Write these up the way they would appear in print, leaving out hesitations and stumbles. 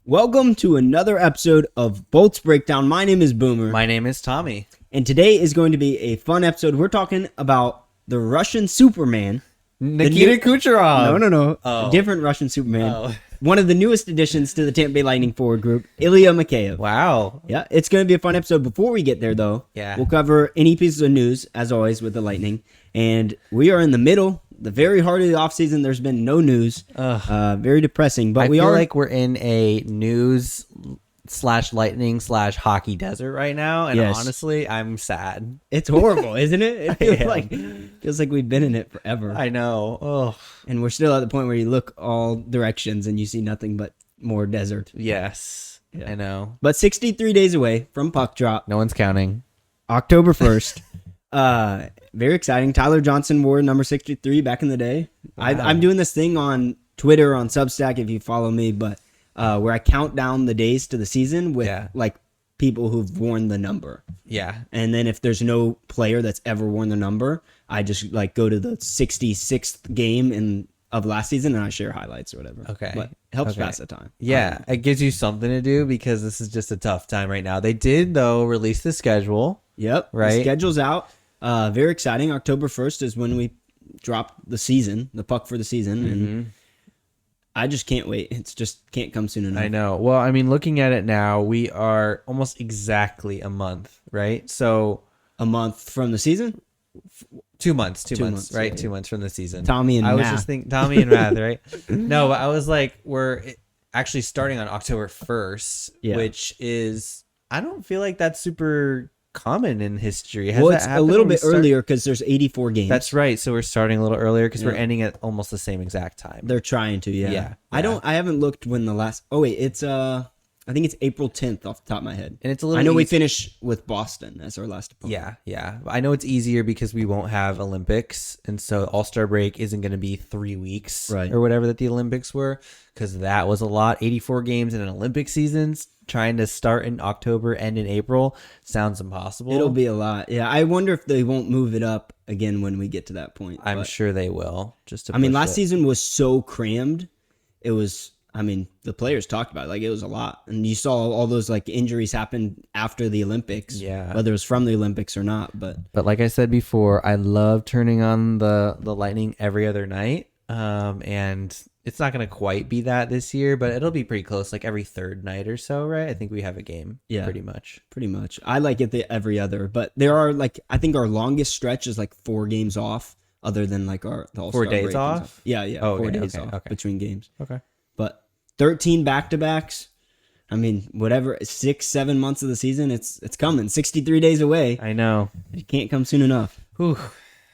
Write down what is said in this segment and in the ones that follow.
Welcome to another episode of Bolts Breakdown. My name is Boomer. My name is Tommy. And today is going to be a fun episode. We're talking about the Russian Superman. Nikita Kucherov. No. Oh. A different Russian Superman. Oh. One of the newest additions to the Tampa Bay Lightning forward group, Ilya Mikheyev. Wow. Yeah, it's going to be a fun episode. Before we get there, though, we'll cover any pieces of news, as always, with the Lightning. And we are in the middle, the very heart of the offseason. There's been no news. Very depressing. But I feel like we're in a news / lightning / hockey desert right now. And honestly, I'm sad. It's horrible, isn't it? It feels like we've been in it forever. I know. Oh. And we're still at the point where you look all directions and you see nothing but more desert. Yes. Yeah. I know. But 63 days away from puck drop. No one's counting. October 1st. Very exciting. Tyler Johnson wore number 63 back in the day. Wow. I'm doing this thing on Twitter, on Substack, if you follow me, but where I count down the days to the season with like people who've worn the number. Yeah. And then if there's no player that's ever worn the number, I just like go to the 66th game of last season and I share highlights or whatever. Okay. But it helps pass the time. Yeah. It gives you something to do because this is just a tough time right now. They did, though, release the schedule. Yep. Right. The schedule's out. Very exciting. October 1st is when we drop the season, the puck for the season. Mm-hmm. And I just can't wait. It's just can't come soon enough. I know. Well, I mean, looking at it now, we are almost exactly a month, right? So a month from the season? 2 months, right? Yeah. 2 months from the season. Tommy and math. I was just thinking Tommy and math, right? No, but I was like, we're actually starting on October 1st, which is, I don't feel like that's super common in history. Well, it's a little bit earlier because there's 84 games. That's right. So we're starting a little earlier because we're ending at almost the same exact time. They're trying to, yeah. I haven't looked when the last. Oh wait, it's I think it's April 10th off the top of my head. And it's a little. I know we finish with Boston as our last opponent. Yeah. I know it's easier because we won't have Olympics, and so All-Star break isn't going to be 3 weeks, right, or whatever that the Olympics were, because that was a lot. 84 games in an Olympic seasons. Trying to start in October, end in April sounds impossible. It'll be a lot. Yeah, I wonder if they won't move it up again when we get to that point. I'm sure they will. Last season was so crammed. It was. I mean, the players talked about it, like it was a lot, and you saw all those like injuries happen after the Olympics. Yeah, whether it was from the Olympics or not. But like I said before, I love turning on the Lightning every other night. And it's not going to quite be that this year, but it'll be pretty close, like every third night or so, right? I think we have a game. Yeah, pretty much. I like it every other, but there are like, I think our longest stretch is like 4 games off, other than like the All-Star 4 days break off. Yeah. Oh, 4 days off between games. Okay, but 13 back-to-backs. I mean, whatever, 6-7 months of the season, it's coming. 63 days away. I know it can't come soon enough. Whew.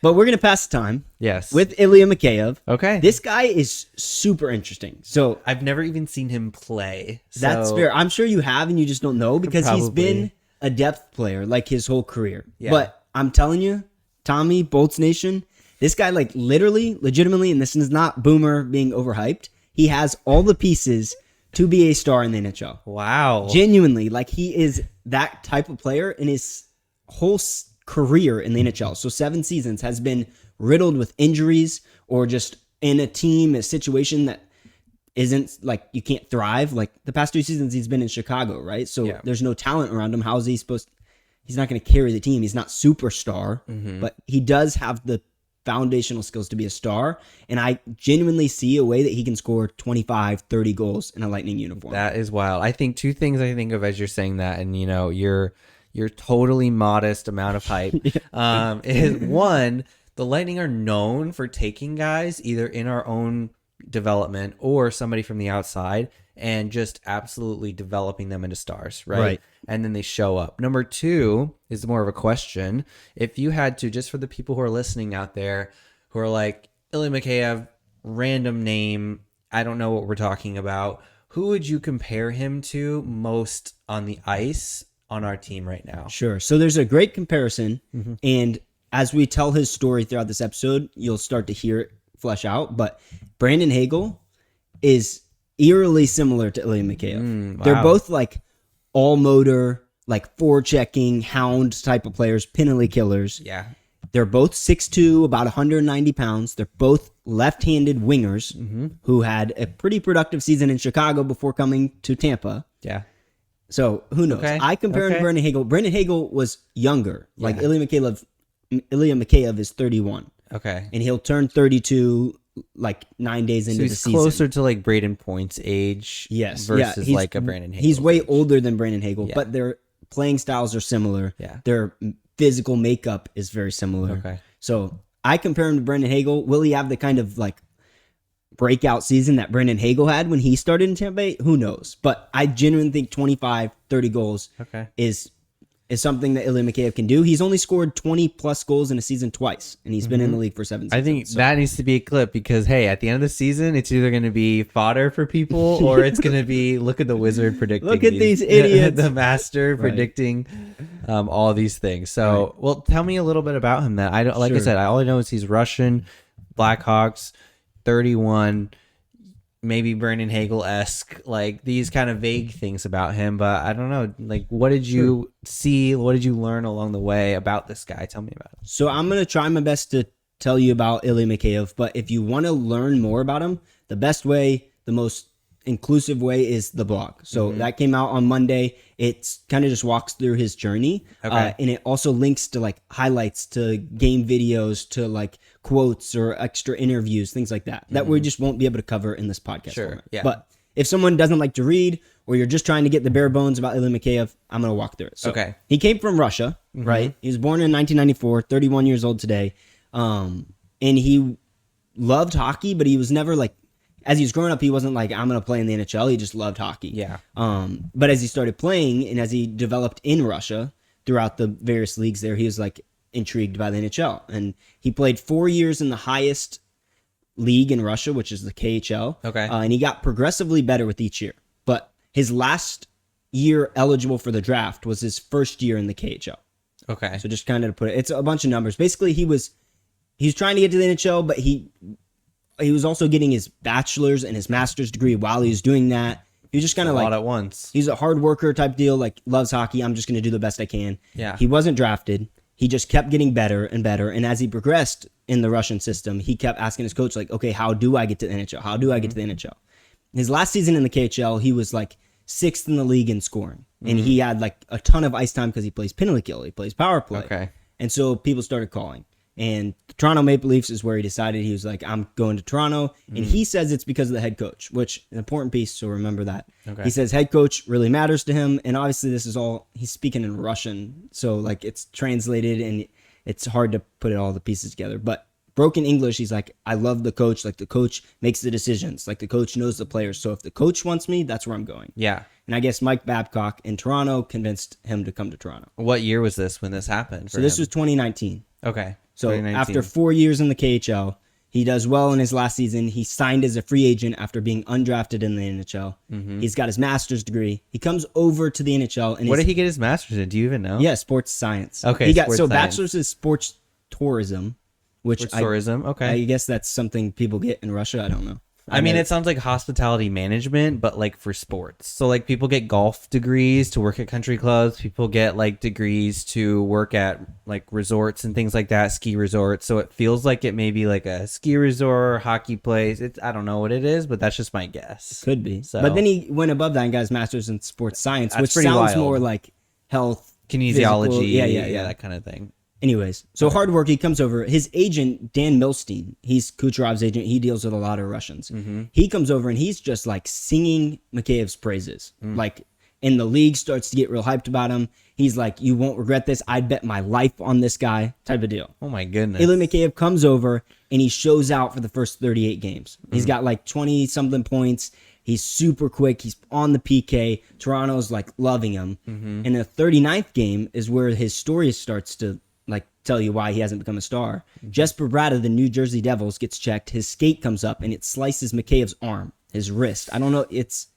But we're going to pass the time. Yes. With Ilya Mikheyev. Okay. This guy is super interesting. So I've never even seen him play. That's fair. I'm sure you have and you just don't know because he's been a depth player like his whole career. Yeah. But I'm telling you, Tommy, Bolts Nation, this guy like literally, legitimately, and this is not Boomer being overhyped, he has all the pieces to be a star in the NHL. Wow. Genuinely, like he is that type of player in his whole career in the NHL. So 7 seasons has been riddled with injuries or just in a team, a situation that isn't like you can't thrive. Like the past 2 seasons he's been in Chicago, right? So there's no talent around him. How is he supposed to, he's not going to carry the team. He's not superstar, but he does have the foundational skills to be a star. And I genuinely see a way that he can score 25, 30 goals in a Lightning uniform. That is wild. I think 2 things I think of as you're saying that, and you know, your totally modest amount of hype is one, the Lightning are known for taking guys either in our own development or somebody from the outside and just absolutely developing them into stars, right? And then they show up. Number 2 is more of a question. If you had to, just for the people who are listening out there who are like, Ilya Mikheyev, random name, I don't know what we're talking about, who would you compare him to most on the ice on our team right now? Sure. So there's a great comparison, and as we tell his story throughout this episode, you'll start to hear it flesh out. But Brandon Hagel is eerily similar to Ilya Mikheyev. Wow. They're both like all motor, like forechecking, hound type of players, penalty killers. Yeah. They're both 6'2", about 190 pounds. They're both left-handed wingers who had a pretty productive season in Chicago before coming to Tampa. Yeah. So who knows? Okay. I compare him to Brendan Hagel. Brendan Hagel was younger. Like Ilya Mikheyev is 31. Okay. And he'll turn 32 like 9 days into the he's season. Closer to like Braden Point's age. Yes. Versus like a Brandon Hagel. He's way older than Brandon Hagel, but their playing styles are similar. Yeah. Their physical makeup is very similar. Okay. So I compare him to Brendan Hagel. Will he have the kind of like breakout season that Brendan Hagel had when he started in Tampa Bay? Who knows? But I genuinely think 25, 30 goals is something that Ilya Mikheyev can do. He's only scored 20 plus goals in a season twice, and he's been in the league for 7 seasons. I think that needs to be a clip because, hey, at the end of the season, it's either going to be fodder for people or it's going to be, look at the wizard predicting. Look at these idiots. The master predicting all these things. So, well, tell me a little bit about him then. I don't, like I said, all I know is he's Russian, Blackhawks, 31, maybe Brandon Hagel-esque, like these kind of vague things about him, but I don't know, like what did you see, what did you learn along the way about this guy? Tell me about him. So I'm going to try my best to tell you about Ilya Mikheyev, but if you want to learn more about him, the best way, the most inclusive way is the blog. So that came out on Monday. It kind of just walks through his journey. And it also links to like highlights, to game videos, to like quotes or extra interviews, things like that, that we just won't be able to cover in this podcast format. Yeah. But if someone doesn't like to read, or you're just trying to get the bare bones about Ilya Mikheyev, I'm going to walk through it. So he came from Russia, right? He was born in 1994, 31 years old today. And he loved hockey, but he was never like, as he was growing up, he wasn't like, I'm going to play in the NHL. He just loved hockey. Yeah. But as he started playing and as he developed in Russia throughout the various leagues there, he was like intrigued by the NHL. And he played 4 years in the highest league in Russia, which is the KHL. And he got progressively better with each year. But his last year eligible for the draft was his first year in the KHL. So just kind of to put it, it's a bunch of numbers. Basically, he was trying to get to the NHL, but he was also getting his bachelor's and his master's degree while he was doing that. He was just kind of like, a lot at once. He's a hard worker type deal, like loves hockey. I'm just going to do the best I can. Yeah. He wasn't drafted. He just kept getting better and better. And as he progressed in the Russian system, he kept asking his coach, like, okay, how do I get to the NHL? How do I get to the NHL? His last season in the KHL, he was like 6th in the league in scoring. And he had like a ton of ice time because he plays penalty kill. He plays power play. And so people started calling. And the Toronto Maple Leafs is where he decided. He was like, I'm going to Toronto. And he says it's because of the head coach, which an important piece, so remember that. He says head coach really matters to him. And obviously this is all, he's speaking in Russian. So like it's translated and it's hard to put all the pieces together. But broken English, he's like, I love the coach. Like the coach makes the decisions. Like the coach knows the players. So if the coach wants me, that's where I'm going. Yeah. And I guess Mike Babcock in Toronto convinced him to come to Toronto. What year was this when this happened? So this was 2019. So 2019. After 4 years in the KHL, he does well in his last season. He signed as a free agent after being undrafted in the NHL. He's got his master's degree. He comes over to the NHL. And what did he get his master's in? Do you even know? Yeah, sports science. Okay, he got sports science. bachelor's is sports tourism, which I guess that's something people get in Russia. I don't know. I mean, it sounds like hospitality management, but like for sports. So like people get golf degrees to work at country clubs. People get like degrees to work at like resorts and things like that, ski resorts. So it feels like it may be like a ski resort, hockey place. I don't know what it is, but that's just my guess. Could be. So, but then he went above that and got his master's in sports science, which pretty sounds wild. more like health, kinesiology, physical, that kind of thing. Anyways, so hard work. He comes over. His agent, Dan Milstein, he's Kucherov's agent. He deals with a lot of Russians. He comes over and he's just like singing Mikheyev's praises. Like, and the league starts to get real hyped about him. He's like, you won't regret this. I'd bet my life on this guy type of deal. Oh my goodness. Ilya Mikheyev comes over and he shows out for the first 38 games. He's got like 20 something points. He's super quick. He's on the PK. Toronto's like loving him. And the 39th game is where his story starts to like tell you why he hasn't become a star. Jesper Bratt of the New Jersey Devils gets checked. His skate comes up and it slices Mikheyev's arm, his wrist. I don't know. It's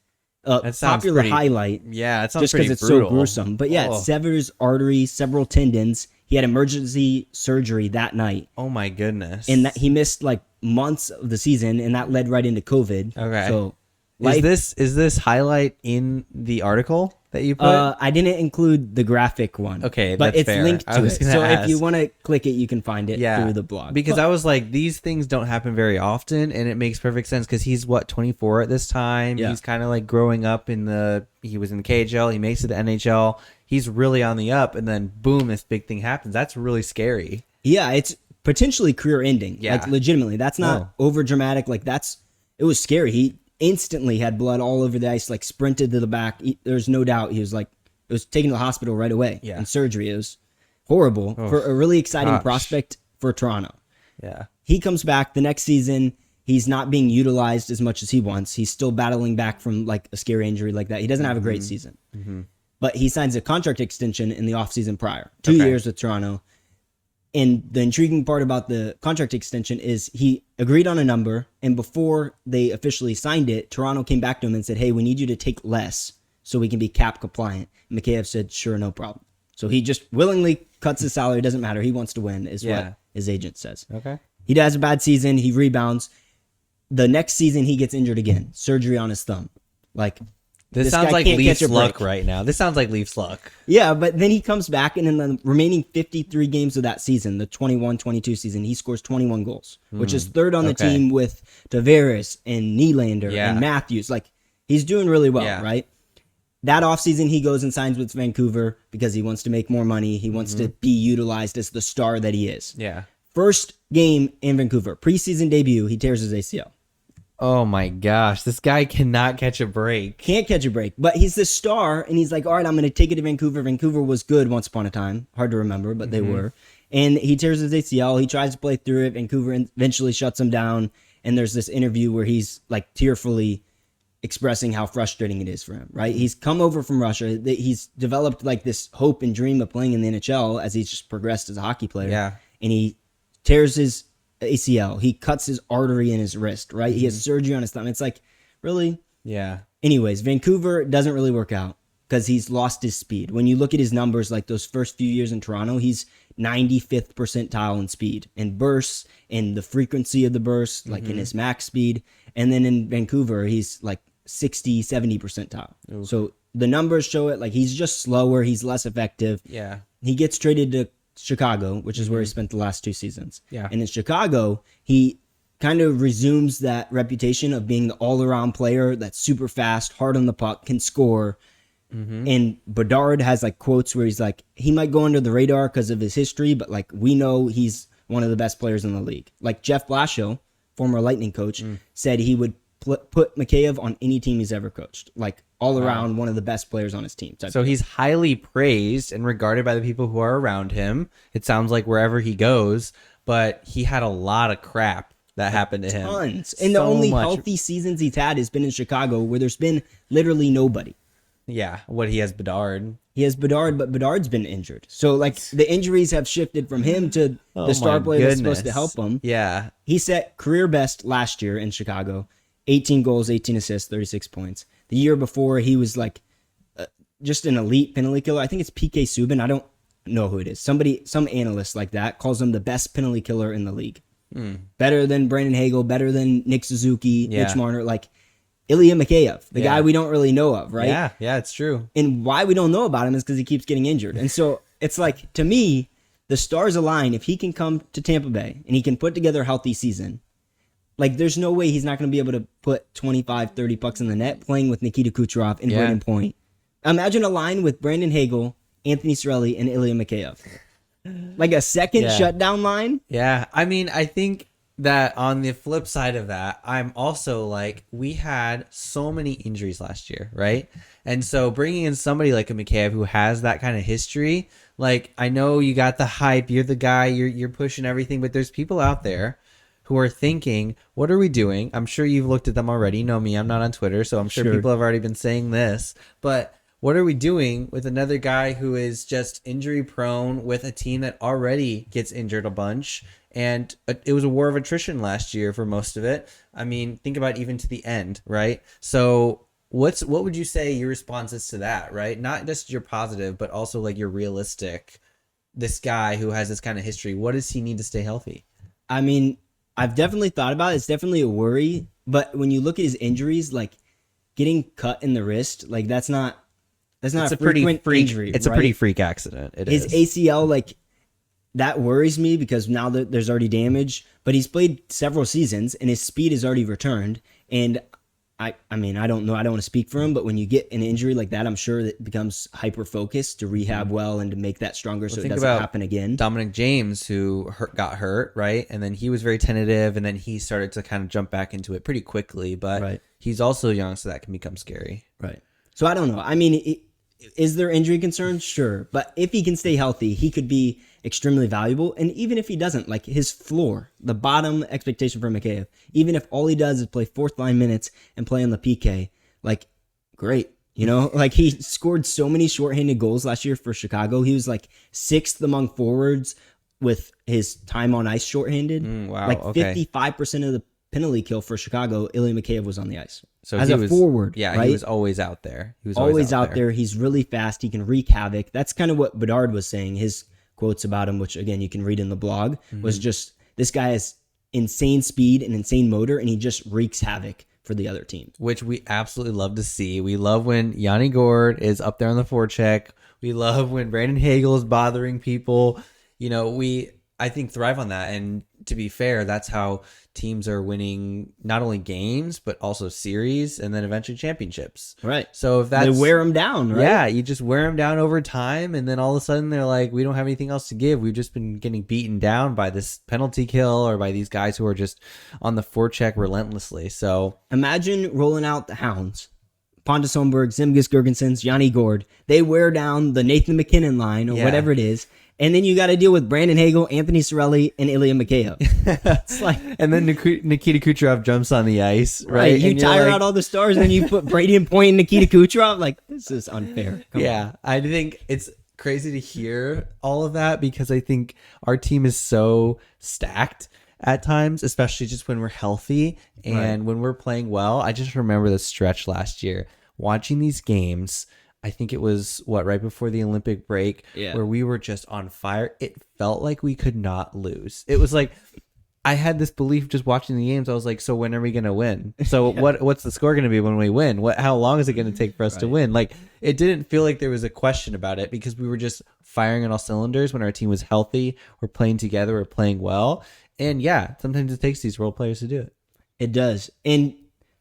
a popular highlight. Yeah, it sounds just because it's brutal. so gruesome. But yeah, it severs arteries, several tendons. He had emergency surgery that night. Oh my goodness. And that he missed like months of the season, and that led right into COVID. Okay. So Is this highlight in the article that you put? I didn't include the graphic one. Okay, but that's it's fair. linked I to was it. gonna So if ask. you want to click it, you can find it through the blog. Because I was like, these things don't happen very often, and it makes perfect sense because he's 24 at this time. Yeah. He's kind of like growing up he was in the KHL, he makes it to the NHL. He's really on the up, and then boom, this big thing happens. That's really scary. Yeah, it's potentially career ending. Yeah. Like legitimately. That's not over dramatic. Like it was scary. He instantly had blood all over the ice, like sprinted to the back. There's no doubt he was like, it was taken to the hospital right away. Yeah. And surgery. It was horrible for a really exciting prospect for Toronto. Yeah. He comes back the next season. He's not being utilized as much as he wants. He's still battling back from like a scary injury like that. He doesn't have a great season. But he signs a contract extension in the offseason prior. 2 years with Toronto. And the intriguing part about the contract extension is he agreed on a number, and before they officially signed it, Toronto came back to him and said, hey, we need you to take less so we can be cap compliant. And Mikheyev said, sure, no problem. So he just willingly cuts his salary. Doesn't matter. He wants to win is what his agent says. Okay. He has a bad season. He rebounds. The next season, he gets injured again. Surgery on his thumb. Like, This guy sounds like can't Leafs catch a luck break. right now. This sounds like Leafs luck. Yeah, but then he comes back, and in the remaining 53 games of that season, the 21-22 season, he scores 21 goals, which is third on the team with Tavares and Nylander and Matthews. Like, he's doing really well, right? That offseason, he goes and signs with Vancouver because he wants to make more money. He wants to be utilized as the star that he is. Yeah. First game in Vancouver, preseason debut, he tears his ACL. Oh my gosh, this guy cannot catch a break. Can't catch a break, but he's the star, and he's like, all right, I'm going to take it to Vancouver. Vancouver was good once upon a time. Hard to remember, but they were. And he tears his ACL. He tries to play through it. Vancouver eventually shuts him down, and there's this interview where he's like tearfully expressing how frustrating it is for him, right? He's come over from Russia. He's developed like this hope and dream of playing in the NHL as he's just progressed as a hockey player. Yeah. And he tears his ACL. He cuts his artery in his wrist, right? He has surgery on his thumb. It's like, really? Yeah. Anyways, Vancouver doesn't really work out because he's lost his speed. When you look at his numbers, like those first few years in Toronto, he's 95th percentile in speed and bursts and the frequency of the bursts, like in his max speed. And then in Vancouver, he's like 60, 70 percentile. Ooh. So the numbers show it. Like, he's just slower. He's less effective. Yeah. He gets traded to Chicago, which is where he spent the last 2 seasons. Yeah. And in Chicago, he kind of resumes that reputation of being the all-around player that's super fast, hard on the puck, can score. And Bedard has like quotes where he's like, he might go under the radar because of his history, but like, we know he's one of the best players in the league. Like Jeff Blashill, former Lightning coach, said he would put Mikheyev on any team he's ever coached. Like, all around one of the best players on his team. So he's highly praised and regarded by the people who are around him. It sounds like wherever he goes, but he had a lot of crap that happened to him. Tons. And the only healthy seasons he's had has been in Chicago, where there's been literally nobody. Yeah, he has Bedard. He has Bedard, but Bedard's been injured. So, like, the injuries have shifted from him to the star player that's supposed to help him. Yeah. He set career best last year in Chicago. 18 goals, 18 assists, 36 points. The year before, he was like just an elite penalty killer. I think it's PK Subban. I don't know who it is. Some analyst like that calls him the best penalty killer in the league. Better than Brandon Hagel, better than Nick Suzuki, Mitch Marner, like Ilya Mikheyev, the guy we don't really know of, right? Yeah, it's true. And why we don't know about him is because he keeps getting injured. And so it's like, to me, the stars align. If he can come to Tampa Bay and he can put together a healthy season, like, there's no way he's not going to be able to put 25, 30 pucks in the net playing with Nikita Kucherov and Braden Point. Imagine a line with Brandon Hagel, Anthony Cirelli, and Ilya Mikheyev. Like a second shutdown line? Yeah. I mean, I think that on the flip side of that, I'm also like, we had so many injuries last year, right? And so bringing in somebody like a Mikheyev who has that kind of history, like, I know you got the hype, you're the guy, you're pushing everything, but there's people out there who are thinking, what are we doing? I'm sure you've looked at them already. You know me, I'm not on Twitter, so I'm sure people have already been saying this. But what are we doing with another guy who is just injury prone with a team that already gets injured a bunch? And it was a war of attrition last year for most of it. I mean, think about even to the end, right? So what would you say your response is to that, right? Not just your positive, but also like your realistic. This guy who has this kind of history, what does he need to stay healthy? I mean, I've definitely thought about it. It's definitely a worry. But when you look at his injuries, like, getting cut in the wrist, like that's not It's a frequent injury. It's a pretty freak accident. His ACL, like that worries me because now that there's already damage, but he's played several seasons and his speed has already returned. And I mean, I don't know. I don't want to speak for him, but when you get an injury like that, I'm sure that it becomes hyper-focused to rehab well and to make that stronger so it doesn't happen again. Dominic James, who got hurt, right? And then he was very tentative, and then he started to kind of jump back into it pretty quickly. But he's also young, so that can become scary. Right. So I don't know. I mean, is there injury concerns? Sure. But if he can stay healthy, he could be extremely valuable. And even if he doesn't, like his floor, the bottom expectation for Mikheyev, even if all he does is play fourth line minutes and play on the PK, like great. You know, like he scored so many shorthanded goals last year for Chicago. He was like 6th among forwards with his time on ice shorthanded. Wow. Like 55% of the penalty kill for Chicago, Ilya Mikheyev was on the ice. So as a forward, yeah, right? he was always out there. He was always out there. He's really fast. He can wreak havoc. That's kind of what Bedard was saying. His quotes about him, which again you can read in the blog, was just this guy has insane speed and insane motor, and he just wreaks havoc for the other team. Which we absolutely love to see. We love when Yanni Gourde is up there on the forecheck. We love when Brandon Hagel is bothering people. You know, I think thrive on that. And to be fair, that's how teams are winning not only games, but also series and then eventually championships. Right. So if that's... They wear them down, right? Yeah, you just wear them down over time. And then all of a sudden they're like, we don't have anything else to give. We've just been getting beaten down by this penalty kill or by these guys who are just on the forecheck relentlessly. So imagine rolling out the Hounds. Pontus Holmberg, Zemgus Girgensons, Yanni Gourde. They wear down the Nathan McKinnon line or whatever it is. And then you got to deal with Brandon Hagel, Anthony Cirelli, and Ilya Mikheyev. It's like, and then Nikita Kucherov jumps on the ice, right? You tire out all the stars, and then you put Brady and Point and Nikita Kucherov. Like, this is unfair. Come on. I think it's crazy to hear all of that because I think our team is so stacked at times, especially just when we're healthy and when we're playing well. I just remember the stretch last year watching these games. I think it was right before the Olympic break where we were just on fire. It felt like we could not lose. It was like I had this belief just watching the games. I was like, so when are we going to win? So what's the score going to be when we win? How long is it going to take for us to win? Like it didn't feel like there was a question about it because we were just firing on all cylinders when our team was healthy. We're playing together. We're playing well. And sometimes it takes these role players to do it. It does. And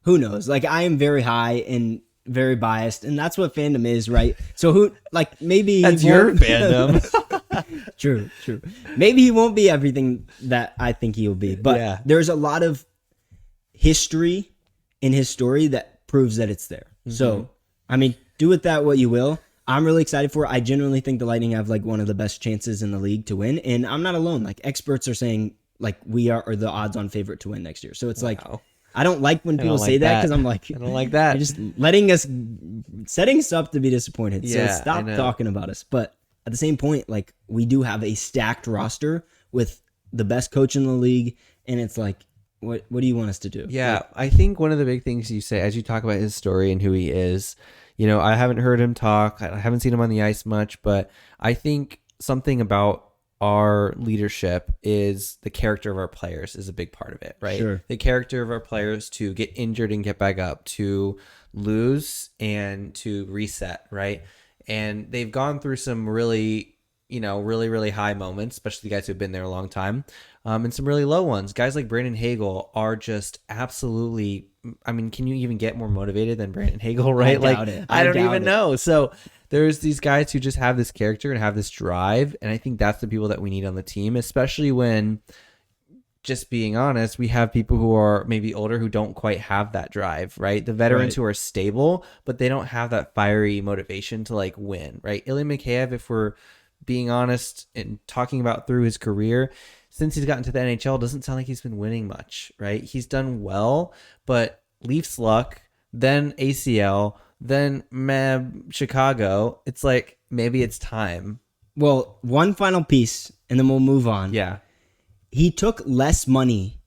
who knows? Like I am very high and very biased, and that's what fandom is, right? So maybe that's your fandom. True. Maybe he won't be everything that I think he'll be, but there's a lot of history in his story that proves that it's there. So, I mean, do with that what you will. I'm really excited for it. I genuinely think the Lightning have like one of the best chances in the league to win, and I'm not alone. Like experts are saying, like we are the odds-on favorite to win next year. So it's like. I don't like when people say that because I'm like, I don't like that. You're just setting us up to be disappointed. So stop talking about us. But at the same point, like we do have a stacked roster with the best coach in the league. And it's like, what do you want us to do? Yeah, I think one of the big things you say as you talk about his story and who he is, you know, I haven't heard him talk. I haven't seen him on the ice much, but I think something about our leadership is the character of our players is a big part of it, right? Sure. The character of our players to get injured and get back up, to lose and to reset, right? And they've gone through some really, really high moments, especially the guys who've been there a long time, and some really low ones. Guys like Brandon Hagel are just absolutely, I mean, can you even get more motivated than Brandon Hagel, right? I don't even know. So there's these guys who just have this character and have this drive. And I think that's the people that we need on the team, especially when, just being honest, we have people who are maybe older who don't quite have that drive, right? The veterans who are stable, but they don't have that fiery motivation to like win, right? Ilya Mikheyev, if we're being honest and talking about through his career, since he's gotten to the NHL, doesn't sound like he's been winning much, right? He's done well, but Leafs luck, then ACL, then Chicago. It's like maybe it's time. Well, one final piece, and then we'll move on. Yeah. He took less money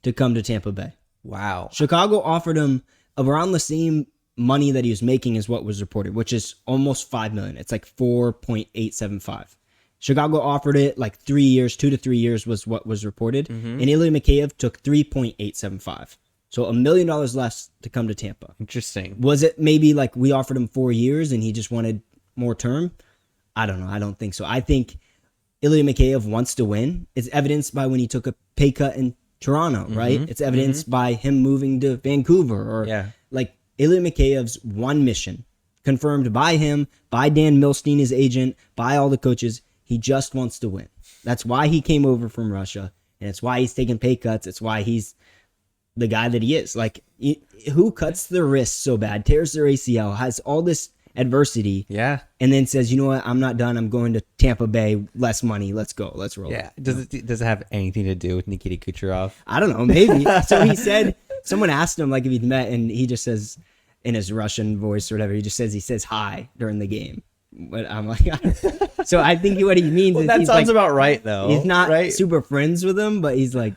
to come to Tampa Bay. Wow. Chicago offered him around the same money that he was making as what was reported, which is almost $5 million. It's like 4.875. Chicago offered it like 3 years, 2 to 3 years was what was reported. And Ilya Mikheyev took 3.875. So $1 million less to come to Tampa. Interesting. Was it maybe like we offered him 4 years and he just wanted more term? I don't know. I don't think so. I think Ilya Mikheyev wants to win. It's evidenced by when he took a pay cut in Toronto, right? It's evidenced by him moving to Vancouver, or like Ilya Mikheyev's one mission, confirmed by him, by Dan Milstein, his agent, by all the coaches. He just wants to win. That's why he came over from Russia, and it's why he's taking pay cuts. It's why he's the guy that he is. Like, who cuts their wrists so bad, tears their ACL, has all this adversity, and then says, you know what, I'm not done. I'm going to Tampa Bay, less money. Let's go. Let's roll. Yeah. Does it have anything to do with Nikita Kucherov? I don't know. Maybe. So he said, someone asked him like if he'd met, and he just says in his Russian voice or whatever, he says hi during the game. But I'm like, so I think what he means is that he's sounds like, about right though. He's not right? super friends with him, but he's like,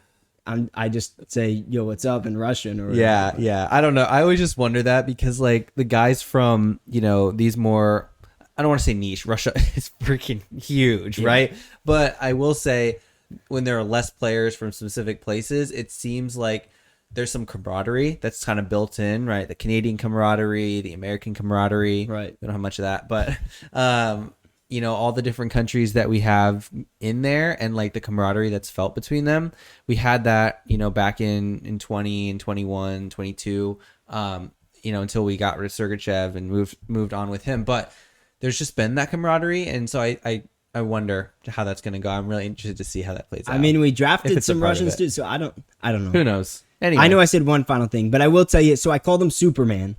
I just say, yo, what's up in Russian or whatever. Yeah. I don't know. I always just wonder that because like the guys from, these more, I don't want to say niche. Russia is freaking huge, right? But I will say when there are less players from specific places, it seems like there's some camaraderie that's kind of built in, right? The Canadian camaraderie, the American camaraderie. Right. We don't have much of that, but all the different countries that we have in there and like the camaraderie that's felt between them. We had that, back in 20 and 21, 22, until we got rid of Sergachev and moved on with him. But there's just been that camaraderie. And so I wonder how that's going to go. I'm really interested to see how that plays out. I mean, we drafted some Russians too, so I don't know. Who knows? Anyway. I know I said one final thing, but I will tell you, so I called him Superman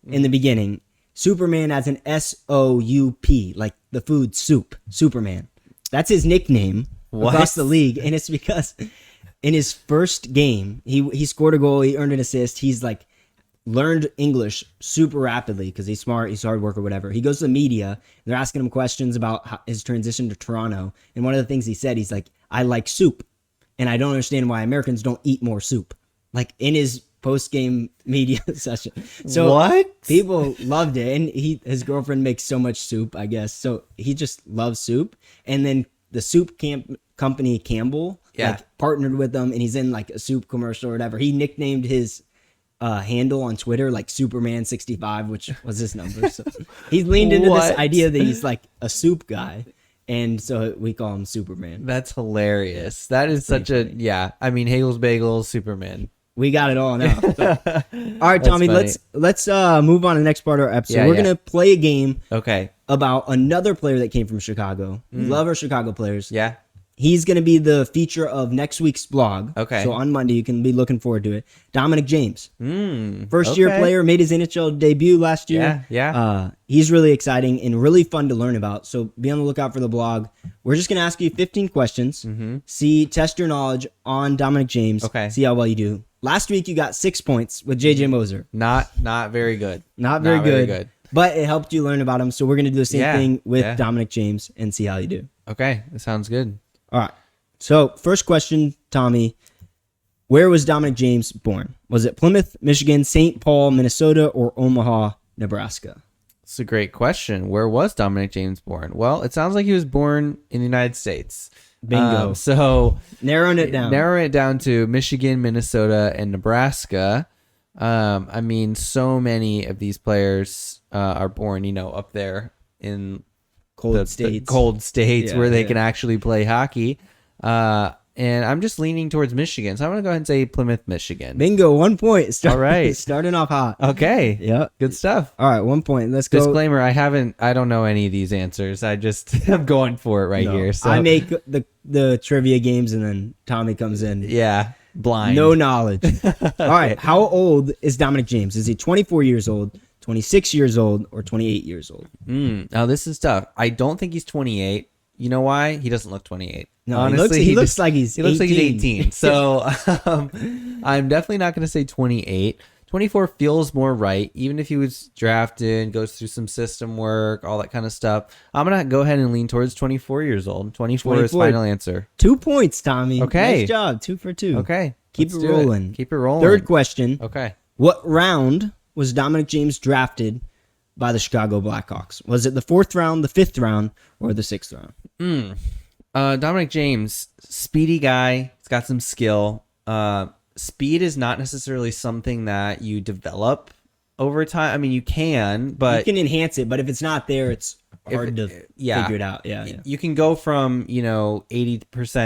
in the beginning. Superman as an S-O-U-P, like the food soup, Superman. That's his nickname across the league, and it's because in his first game, he scored a goal, he earned an assist, he's like learned English super rapidly because he's smart, he's hard work or whatever. He goes to the media, they're asking him questions about his transition to Toronto, and one of the things he said, he's like, I like soup, and I don't understand why Americans don't eat more soup. Like in his post-game media session. So what? People loved it, and his girlfriend makes so much soup, I guess. So he just loves soup. And then the soup company Campbell partnered with them, and he's in like a soup commercial or whatever. He nicknamed his handle on Twitter like Superman65, which was his number. So he's leaned into this idea that he's like a soup guy. And so we call him Superman. That's hilarious. That is such funny. I mean, Hagel's Bagels, Superman. We got it all now. All right, Tommy, let's move on to the next part of our episode. We're going to play a game about another player that came from Chicago. We love our Chicago players. Yeah. He's going to be the feature of next week's blog. Okay. So on Monday, you can be looking forward to it. Dominic James. First-year player, made his NHL debut last year. Yeah. He's really exciting and really fun to learn about. So be on the lookout for the blog. We're just going to ask you 15 questions. Test your knowledge on Dominic James. Okay. See how well you do. Last week, you got 6 points with JJ Moser. Not very good. Not very good. But it helped you learn about him. So we're going to do the same thing with Dominic James and see how you do. Okay. That sounds good. All right. So first question, Tommy. Where was Dominic James born? Was it Plymouth, Michigan, St. Paul, Minnesota, or Omaha, Nebraska? It's a great question. Where was Dominic James born? Well, it sounds like he was born in the United States. Bingo. So narrowing it down to Michigan, Minnesota, and Nebraska. I mean, so many of these players are born, up there in cold states where they can actually play hockey. And I'm just leaning towards Michigan. So I'm going to go ahead and say Plymouth, Michigan. Bingo, 1 point. All right. Starting off hot. Okay. Yeah. Good stuff. All right, 1 point. Let's go. Disclaimer, I don't know any of these answers. I'm going for it here. So I make the trivia games and then Tommy comes in. Yeah. Blind. No knowledge. All right. How old is Dominic James? Is he 24 years old, 26 years old, or 28 years old? Now, this is tough. I don't think he's 28. You know why? He doesn't look 28. No, honestly, he looks like he's 18. So I'm definitely not going to say 28. 24 feels more right. Even if he was drafted, goes through some system work, all that kind of stuff. I'm going to go ahead and lean towards 24 years old. 24 is final answer. 2 points, Tommy. Okay. Nice job. 2 for 2. Okay. Keep it rolling. Keep it rolling. Third question. Okay. What round was Dominic James drafted by the Chicago Blackhawks? Was it the 4th round, the 5th round, or the 6th round? Dominic James, speedy guy. He's got some skill. speed is not necessarily something that you develop over time. I mean, you can, but you can enhance it, but if it's not there, it's hard to figure it out. Yeah. You can go from 80%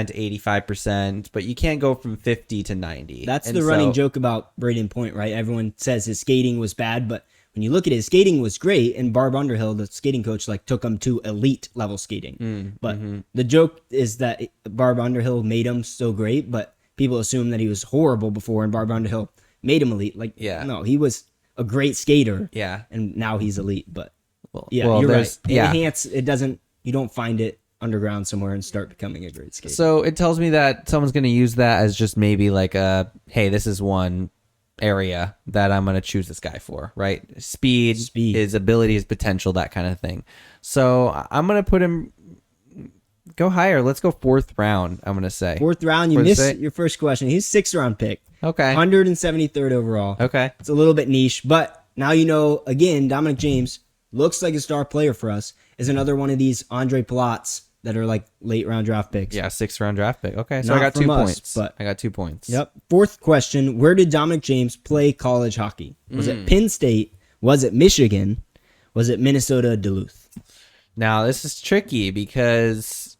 to 85%, but you can't go from 50 to 90. That's the running joke about Braden Point, right? Everyone says his skating was bad, but when you look at his skating was great, and Barb Underhill, the skating coach, took him to elite level skating. But the joke is that Barb Underhill made him so great, but people assume that he was horrible before, and Barb Underhill made him elite. No, he was a great skater. Yeah, and now he's elite. But you're right. Enhance it doesn't. You don't find it underground somewhere and start becoming a great skater. So it tells me that someone's going to use that as just maybe hey, this is one area that I'm going to choose this guy for, right? Speed, his ability, his potential, that kind of thing. So I'm going to put him, go higher. Let's go 4th round, I'm going to say. 4th round, you missed your first question. He's 6th round pick. Okay. 173rd overall. Okay. It's a little bit niche, but now again, Dominic James looks like a star player for us, is another one of these Andre Palats that are late round draft picks. Yeah, 6th round draft pick. Okay, so Not I got 2 points. But I got 2 points. Yep. 4th question, where did Dominic James play college hockey? Was it Penn State? Was it Michigan? Was it Minnesota, Duluth? Now, this is tricky because,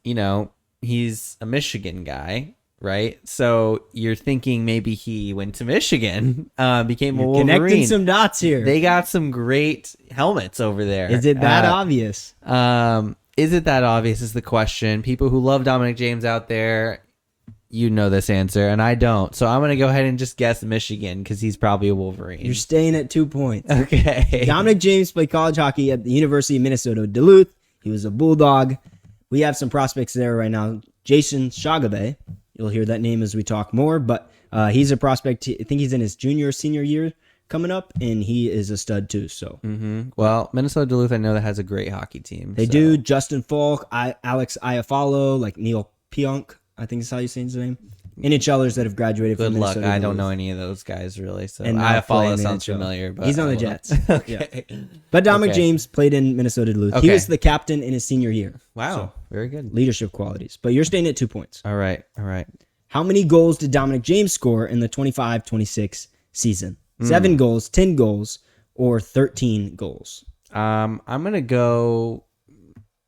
he's a Michigan guy, right? So you're thinking maybe he went to Michigan, became a Wolverine. Connecting some dots here. They got some great helmets over there. Is it that obvious? Is it that obvious is the question. People who love Dominic James out there, you know this answer, and I don't. So I'm going to go ahead and just guess Michigan because he's probably a Wolverine. You're staying at 2 points. Okay. Dominic James played college hockey at the University of Minnesota, Duluth. He was a Bulldog. We have some prospects there right now. Jason Shagabe. You'll hear that name as we talk more, but he's a prospect. I think he's in his junior or senior year coming up, and he is a stud too. So, Well, Minnesota Duluth, I know that has a great hockey team. They do. Justin Falk, Alex Iafallo, Neil Pionk, I think is how you say his name. NHLers that have graduated Good from luck. Minnesota I don't Duluth. know any of those guys really. So And Iafallo sounds familiar, but he's on the Jets. Okay. Yeah. But Dominic James played in Minnesota Duluth. He was the captain in his senior year. Wow, So, very good. leadership qualities. But you're staying at 2 points. All right. How many goals did Dominic James score in the 25-26 season? 7 goals, 10 goals, or 13 goals? I'm gonna go.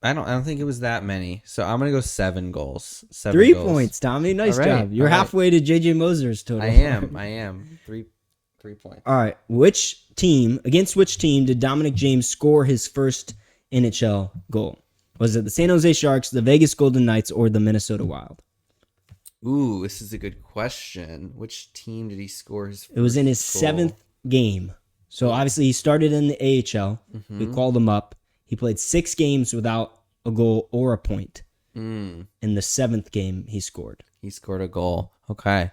I don't think it was that many, so I'm gonna go 7 goals. 3 goals. points, Tommy. Nice All right, job. You're all right. halfway to JJ Moser's total. I am. 3 points. All right. Against which team did Dominic James score his first NHL goal? Was it the San Jose Sharks, the Vegas Golden Knights, or the Minnesota Wild? Ooh, this is a good question. Which team did he score his first It was in his goal? 7th game. So obviously he started in the AHL. We called him up. He played 6 games without a goal or a point. In the 7th game, he scored. He scored a goal. Okay.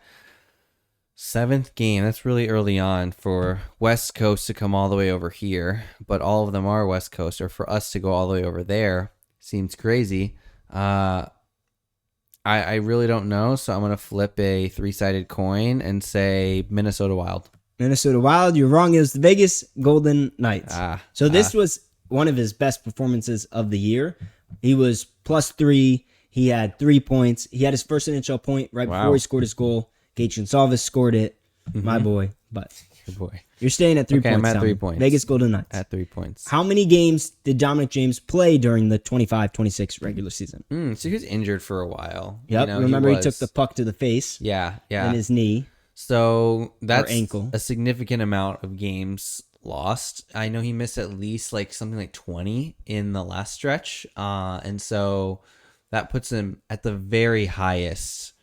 7th game. That's really early on for West Coast to come all the way over here. But all of them are West Coast. Or for us to go all the way over there seems crazy. I really don't know. So I'm going to flip a 3-sided coin and say Minnesota Wild. Minnesota Wild, you're wrong. It was the Vegas Golden Knights. So this was one of his best performances of the year. He was +3. He had 3 points. He had his first NHL point right before he scored his goal. Gage Gonsalves scored it. My boy. But Good boy. you're staying at 3 points. I'm at Tom. 3 points. Vegas Golden Knights. At 3 points. How many games did Dominic James play during the 25-26 regular season? So he was injured for a while. Yep. Remember he took the puck to the face Yeah. and his knee. So that's ankle. a significant amount of games lost. I know he missed at least something like 20 in the last stretch. And so that puts him at the very highest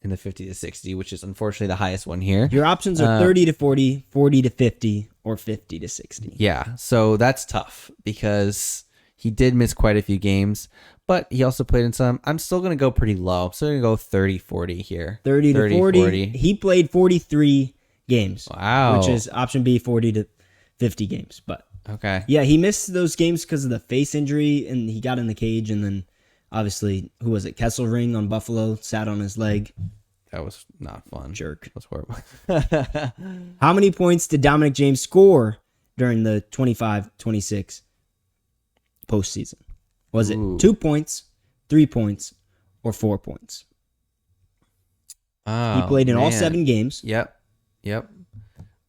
in the 50 to 60, which is unfortunately the highest one here. Your options are 30 to 40, 40 to 50, or 50 to 60. Yeah. So that's tough because he did miss quite a few games, but he also played in some. I'm still going to go pretty low. I'm still going to go 30, 40 here. 30 to 40. He played 43 games. Wow. Which is option B, 40 to 50 games. But okay. yeah, he missed those games because of the face injury, and he got in the cage, and then obviously, who was it? Kesselring on Buffalo sat on his leg. That was not fun. Jerk. That was horrible. How many points did Dominic James score during the 25-26 postseason? Was it 2 points, 3 points, or 4 points? Oh, He played in all man. 7 games. Yep.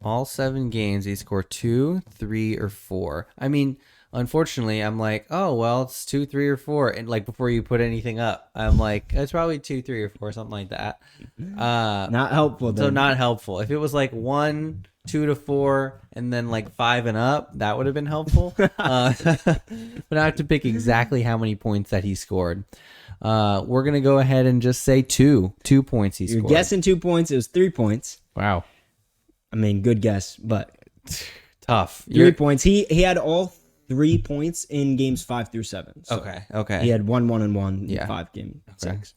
All 7 games, he scored 2, 3, or 4. I mean, unfortunately, I'm like, oh, well, it's 2, 3, or 4. And like before you put anything up, I'm like, it's probably 2, 3, or 4, something like that. Not helpful. So Then. not helpful. If it was like 1, 2 to 4, and then like 5 and up, that would have been helpful. But I have to pick exactly how many points that he scored. We're gonna go ahead and just say 2 points he scored. You're guessing 2 points. It was 3 points. Wow. I mean, good guess, but Tough. 3 points. He had all 3 points in games 5 through 7. So Okay. He had 1, 1, and 1 Yeah. in 5 game Okay. 6.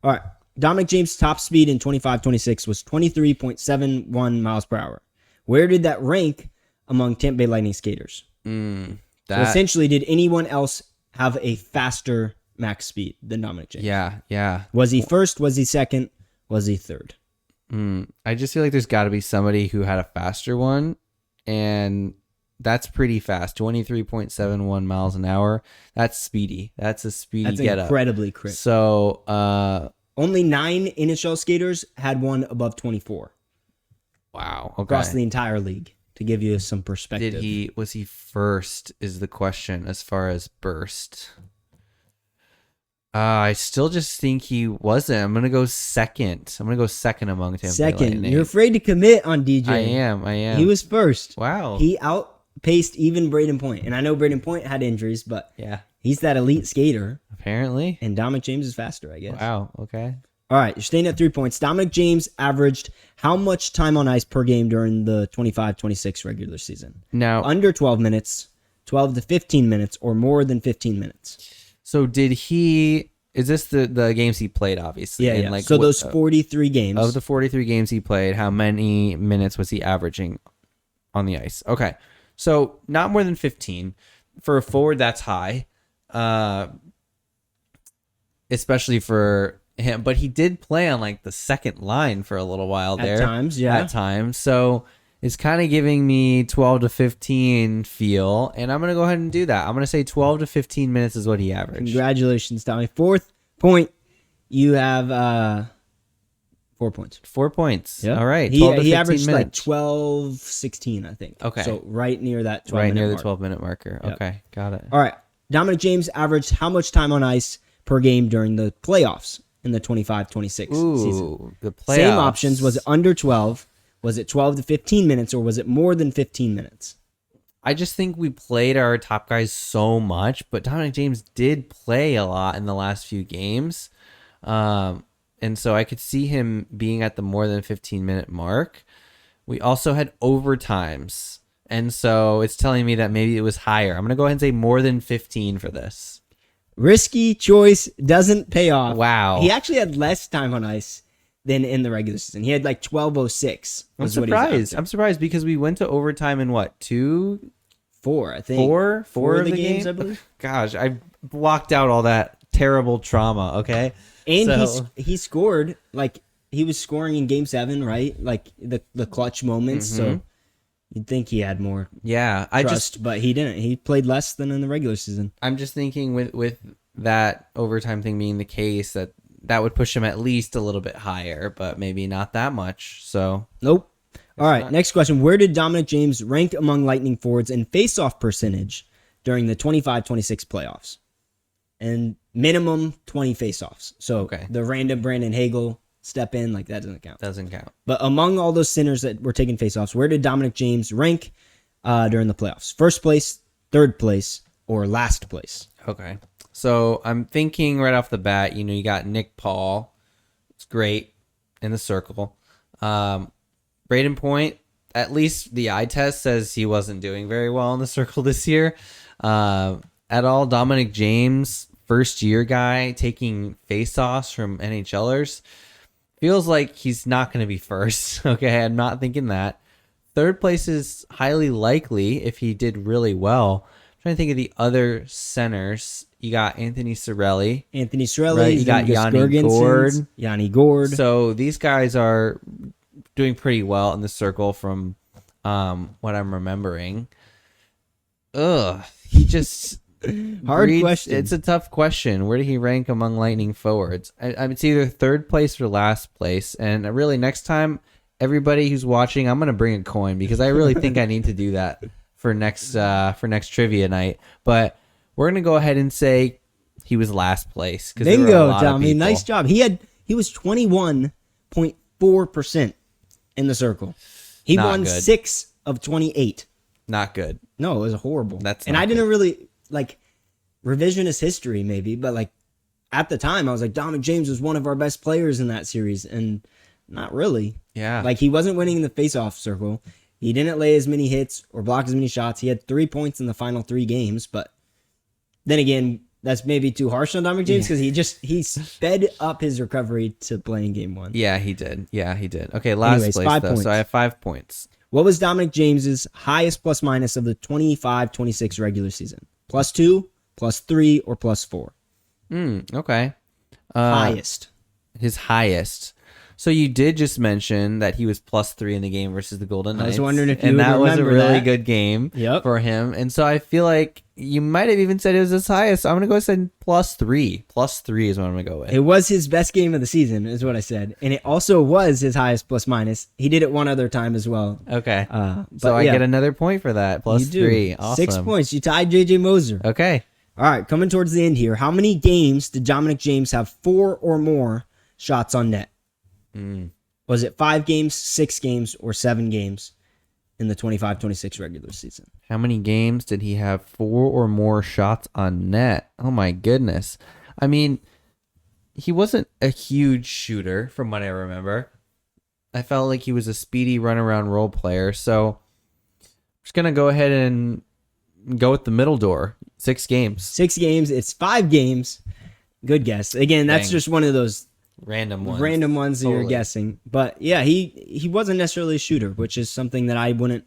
All right. Dominic James' top speed in 25-26 was 23.71 miles per hour. Where did that rank among Tampa Bay Lightning skaters? So essentially, did anyone else have a faster max speed than Dominic James? Yeah. Was he first? Was he second? Was he third? I just feel like there's got to be somebody who had a faster one, and that's pretty fast. 23.71 miles an hour. That's speedy. That's a speedy That's get up. incredibly quick. So, only 9 NHL skaters had one above 24 wow. Okay. across the entire league. To give you some perspective, Was he first is the question as far as burst. I still just think he wasn't. I'm going to go second. among Tampa Bay second? Lightning. You're afraid to commit on DJ. I am. He was first. Wow. He outpaced even Braden Point. And I know Braden Point had injuries, but Yeah. he's that elite skater. Apparently. And Dominic James is faster, I guess. Wow. Okay. All right, you're staying at 3 points. Dominic James averaged how much time on ice per game during the 25-26 regular season? Now, Under 12 minutes, 12 to 15 minutes, or more than 15 minutes? so did he? Is this the games he played? Obviously, Yeah, And yeah. like So those 43 games. of the 43 games he played, how many minutes was he averaging on the ice? Okay, so not more than 15 for a forward. That's high, especially for him. But he did play on like the second line for a little while there. At times, yeah. At times, so. It's kind of giving me 12 to 15 feel, and I'm going to go ahead and do that. I'm going to say 12 to 15 minutes is what he averaged. Congratulations, Tommy. 4th point, you have 4 points. 4 points. Yep. All right. He 12 to 15 averaged minutes. like 12-16, I think. Okay. So right near that 12 Right minute near the mark. 12-minute marker. Yep. Okay. Got it. All right. Dominic James averaged how much time on ice per game during the playoffs in the 25-26 season? Ooh, the playoffs. Same options. Was it under 12? Was it 12 to 15 minutes, or was it more than 15 minutes? I just think we played our top guys so much, but Dominic James did play a lot in the last few games. And so I could see him being at the more than 15-minute mark. We also had overtimes. And so it's telling me that maybe it was higher. I'm going to go ahead and say more than 15 for this. Risky choice, doesn't pay off. Wow. He actually had less time on ice than in the regular season. He had like 12:06. I'm surprised. I'm surprised because we went to overtime in what, 4, I think. four of the games, I believe. Gosh, I blocked out all that terrible trauma. Okay, And so, he scored, like, he was scoring in game 7, right? Like the clutch moments. So you'd think he had more yeah, trust, but he didn't. He played less than in the regular season. I'm just thinking with that overtime thing being the case that would push him at least a little bit higher, but maybe not that much. So Nope. All right, not. next question. Where did Dominic James rank among Lightning forwards in face-off percentage during the 25-26 playoffs? And minimum 20 face-offs. So Okay. the random Brandon Hagel step in, like, that doesn't count. doesn't count. But among all those centers that were taking face-offs, where did Dominic James rank during the playoffs? First place, third place, or last place? Okay. So I'm thinking right off the bat, you got Nick Paul. It's great in the circle. Braden Point, at least the eye test says he wasn't doing very well in the circle this year. At all, Dominic James, first year guy, taking face-offs from NHLers. Feels like he's not going to be first. Okay, I'm not thinking that. Third place is highly likely if he did really well. I'm trying to think of the other centers. You got Anthony Cirelli. Right, you got Yanni Gord. So these guys are doing pretty well in the circle from what I'm remembering. He just Hard question. It's a tough question. Where did he rank among Lightning forwards? It's either third place or last place. And really, next time, everybody who's watching, I'm gonna bring a coin because I really think I need to do that for next trivia night. But we're gonna go ahead and say he was last place. Bingo, Tommy. Nice job. He was 21.4% in the circle. He Not won good. 6 of 28. Not good. No, it was horrible. And I didn't really like revisionist history, maybe, but like at the time, I was like, Dominic James was one of our best players in that series, and not really. Yeah. Like he wasn't winning in the face-off circle. He didn't lay as many hits or block as many shots. He had 3 points in the final 3 games, but then again, that's maybe too harsh on Dominic James because he sped up his recovery to playing game 1. Yeah, he did. Okay, last place 5 though. points. So I have 5 points. What was Dominic James's highest plus minus of the 25-26 regular season? +2, +3, or +4? Okay. Highest. His highest. So you did just mention that he was +3 in the game versus the Golden Knights. I was wondering if you and would that was a remember really that. good game Yep. for him. And so I feel like you might have even said it was his highest. So I'm gonna go ahead and say +3. +3 is what I'm gonna go with. It was his best game of the season, is what I said. And it also was his highest plus minus. He did it one other time as well. Okay. But so I yeah, get another point for that. you do. +3. Awesome. 6 points. You tied JJ Moser. Okay. All right, coming towards the end here. How many games did Dominic James have 4 or more shots on net? Was it 5 games, 6 games, or 7 games in the 25-26 regular season? How many games did he have 4 or more shots on net? Oh my goodness. I mean, he wasn't a huge shooter from what I remember. I felt like he was a speedy runaround role player. So I'm just going to go ahead and go with the middle door. 6 games. 6 games. It's 5 games. Good guess. Again, that's Dang. just one of those Random ones. that you're guessing. But yeah, he wasn't necessarily a shooter, which is something that I wouldn't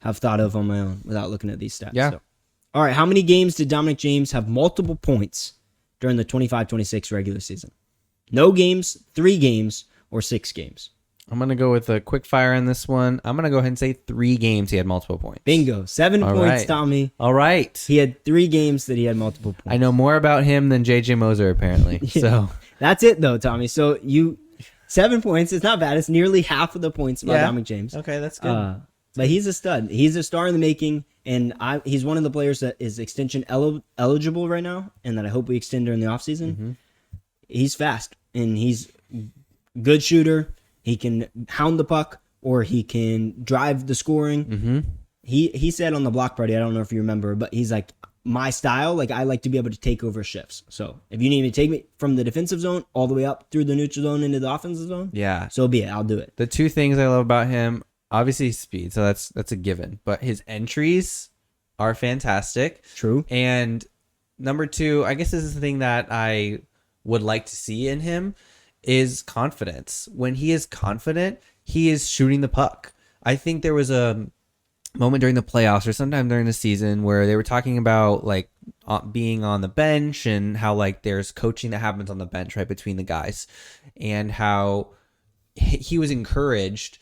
have thought of on my own without looking at these stats. Yeah. So. All right, how many games did Dominic James have multiple points during the 25-26 regular season? No games, 3 games, or 6 games? I'm going to go with a quick fire on this one. I'm going to go ahead and say 3 games he had multiple points. Bingo. 7 All points, right. Tommy. All right. He had 3 games that he had multiple points. I know more about him than JJ Moser, apparently. So That's it, though, Tommy. So 7 points. It's not bad. It's nearly half of the points by Dominic James. Okay, that's good. But he's a stud. He's a star in the making, and he's one of the players that is extension eligible right now, and that I hope we extend during the offseason. Mm-hmm. He's fast, and he's good shooter. He can hound the puck, or he can drive the scoring. Mm-hmm. He said on the block party, I don't know if you remember, but he's like, my style, like I like to be able to take over shifts. So if you need me to take me from the defensive zone all the way up through the neutral zone into the offensive zone, Yeah. so be it. I'll do it. The 2 things I love about him, obviously speed, so that's a given. But his entries are fantastic. True. And number 2, I guess this is the thing that I would like to see in him is confidence. When he is confident, he is shooting the puck. I think there was a moment during the playoffs or sometime during the season where they were talking about like being on the bench and how like there's coaching that happens on the bench right between the guys, and how he was encouraged.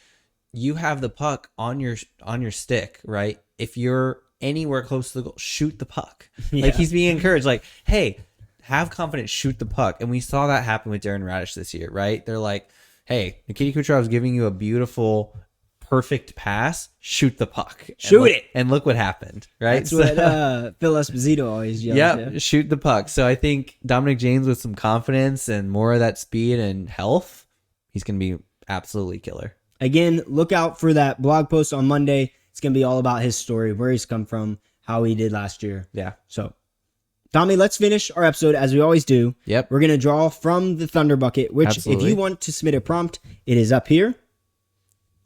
You have the puck on your stick, right? If you're anywhere close to the goal, shoot the puck. Yeah. Like he's being encouraged, like, hey, have confidence, shoot the puck. And we saw that happen with Darren Radish this year, right? They're like, hey, Nikita Kucherov's giving you a beautiful, perfect pass, shoot the puck. Shoot it. And look what happened, right? That's what Phil Esposito always yells. Yeah, shoot the puck. So I think Dominic James with some confidence and more of that speed and health, he's going to be absolutely killer. Again, look out for that blog post on Monday. It's going to be all about his story, where he's come from, how he did last year. Yeah. So, Tommy, let's finish our episode as we always do. Yep. We're going to draw from the ThunderBucket, which Absolutely. if you want to submit a prompt, it is up here.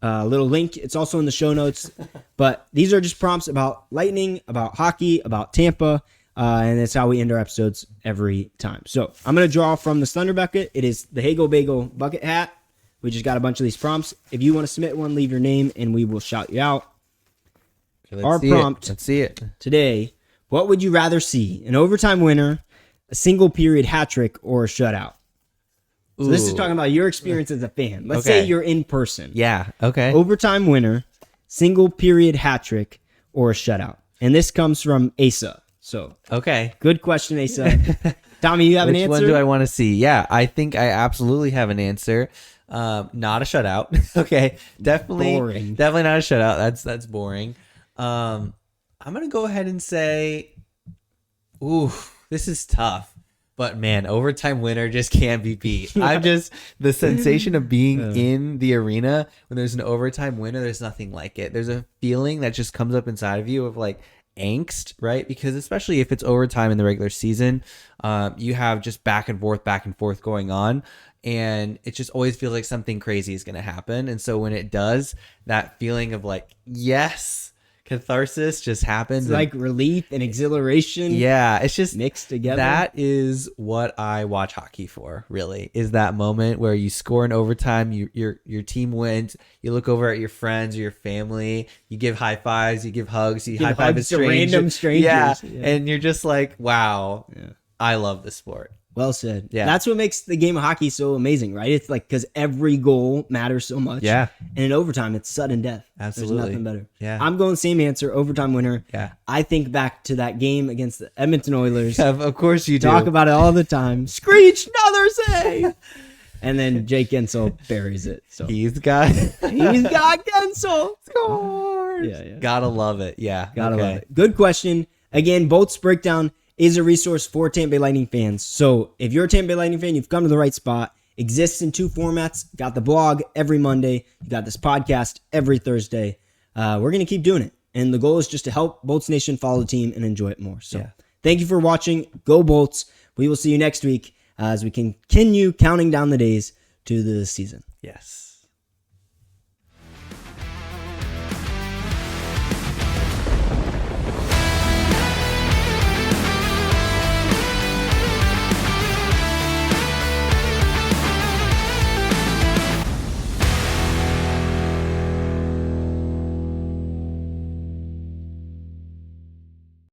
A little link. It's also in the show notes. But these are just prompts about Lightning, about hockey, about Tampa, and that's how we end our episodes every time. So I'm going to draw from the ThunderBucket. It is the Hagel Bagel bucket hat. We just got a bunch of these prompts. If you want to submit one, leave your name, and we will shout you out. Our prompt Let's see it. today, what would you rather see? An overtime winner, a single period hat trick, or a shutout? So this is Ooh. talking about your experience as a fan. Let's Okay. say you're in person. Yeah. Okay. Overtime winner, single period hat trick, or a shutout. And this comes from Asa. So Okay. good question, Asa. Tommy, you have an Which answer? one do I want to see? Yeah, I think I absolutely have an answer. Not a shutout. Okay, definitely, Boring. definitely not a shutout. That's boring. I'm gonna go ahead and say, ooh, this is tough. But man, overtime winner just can't be beat. I'm just the sensation of being in the arena when there's an overtime winner. There's nothing like it. There's a feeling that just comes up inside of you of like angst, right? Because especially if it's overtime in the regular season, you have just back and forth going on, and it just always feels like something crazy is going to happen. And so when it does, that feeling of like, yes, catharsis just happens. It's like relief and exhilaration. Yeah, it's just mixed together. That is what I watch hockey for, really, is that moment where you score in overtime, your team wins, you look over at your friends or your family, you give high fives, you give hugs, you high five to random strangers. Yeah, and you're just like, wow, I love this sport. Well said. Yeah. That's what makes the game of hockey so amazing, right? It's like because every goal matters so much. Yeah. And in overtime, it's sudden death. Absolutely. There's nothing better. Yeah. I'm going same answer, overtime winner. Yeah. I think back to that game against the Edmonton Oilers. Of course you do. Talk about it all the time. Screech, another save. And then Jake Gensel buries it. So he's got Gensel. Score. Yeah. Gotta love it. Yeah. Gotta love it. Good question. Again, Bolts Breakdown is a resource for Tampa Bay Lightning fans. So if you're a Tampa Bay Lightning fan, you've come to the right spot. Exists in 2 formats. Got the blog every Monday. You got this podcast every Thursday. We're going to keep doing it. And the goal is just to help Bolts Nation follow the team and enjoy it more. So thank you for watching. Go Bolts. We will see you next week as we continue counting down the days to the season. Yes.